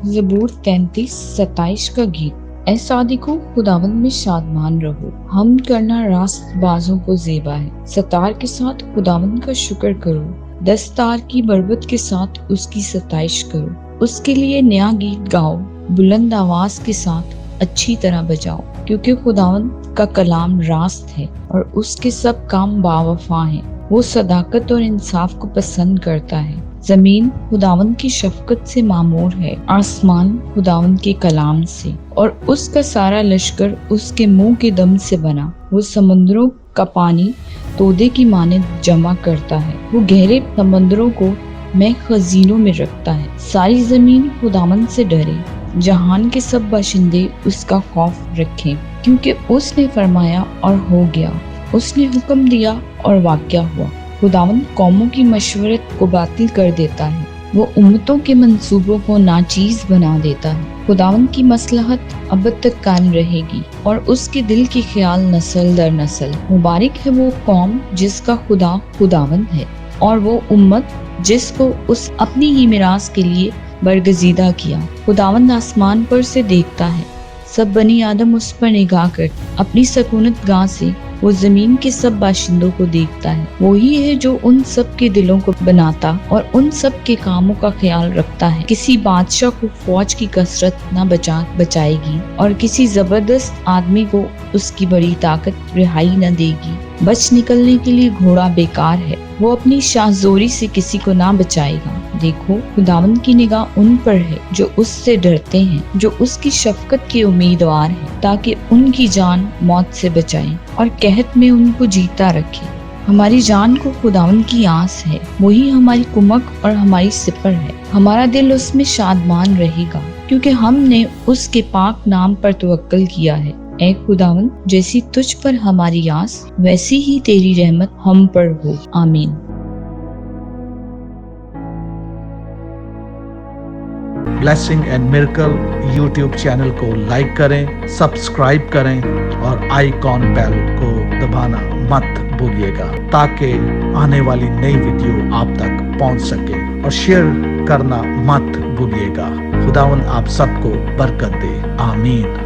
زبور 33:27 کا گیت۔ اے صادقوں، خداوند میں شادمان رہو، حمد کرنا راست بازوں کو زیبا ہے۔ ستار کے ساتھ خداوند کا شکر کرو، دستار کی بربت کے ساتھ اس کی ستائش کرو۔ اس کے لیے نیا گیت گاؤ، بلند آواز کے ساتھ اچھی طرح بجاؤ، کیونکہ خداوند کا کلام راست ہے اور اس کے سب کام باوفا ہیں۔ وہ صداقت اور انصاف کو پسند کرتا ہے۔ زمین خداوند کی شفقت سے معمور ہے، آسمان خداوند کے کلام سے، اور اس کا سارا لشکر اس کے منہ کے دم سے بنا۔ وہ سمندروں کا پانی تودے کی مانند جمع کرتا ہے، وہ گہرے سمندروں کو میں خزینوں میں رکھتا ہے۔ ساری زمین خداوند سے ڈرے، جہان کے سب باشندے اس کا خوف رکھیں، کیونکہ اس نے فرمایا اور ہو گیا، اس نے حکم دیا اور واقعہ ہوا۔ خداوند قوموں کی مشورت کو باطل کر دیتا ہے، وہ امتوں کے منصوبوں کو ناچیز بنا دیتا ہے۔ خداوند کی مصلحت ابد تک قائم رہے گی، اور اس کے دل کے خیال نسل در نسل۔ مبارک ہے وہ قوم جس کا خدا خداوند ہے، اور وہ امت جس کو اس اپنی ہی میراث کے لیے برگزیدہ کیا۔ خداوند آسمان پر سے دیکھتا ہے، سب بنی آدم اس پر نگاہ کر، اپنی سکونت گاہ سے وہ زمین کے سب باشندوں کو دیکھتا ہے۔ وہی ہے جو ان سب کے دلوں کو بناتا اور ان سب کے کاموں کا خیال رکھتا ہے۔ کسی بادشاہ کو فوج کی کثرت نہ بچائے گی، اور کسی زبردست آدمی کو اس کی بڑی طاقت رہائی نہ دے گی۔ بچ نکلنے کے لیے گھوڑا بیکار ہے، وہ اپنی شاہ زوری سے کسی کو نہ بچائے گا۔ دیکھو، خداوند کی نگاہ ان پر ہے جو اس سے ڈرتے ہیں، جو اس کی شفقت کے امیدوار ہیں، تاکہ ان کی جان موت سے بچائے اور قحط میں ان کو جیتا رکھے۔ ہماری جان کو خداوند کی آس ہے، وہی ہماری کمک اور ہماری سپر ہے۔ ہمارا دل اس میں شادمان رہے گا، کیونکہ ہم نے اس کے پاک نام پر توکل کیا ہے۔ اے خداوند، جیسی تجھ پر ہماری آس، ویسی ہی تیری رحمت ہم پر ہو۔ آمین۔ Blessing and miracle YouTube channel کو لائک کریں، سبسکرائب کریں، اور آئیکن بیل کو دبانا مت بھولیے گا، تاکہ آنے والی نئی ویڈیو آپ تک پہنچ سکے، اور شیئر کرنا مت بھولیے گا۔ خداوند آپ سب کو برکت دے۔ آمین۔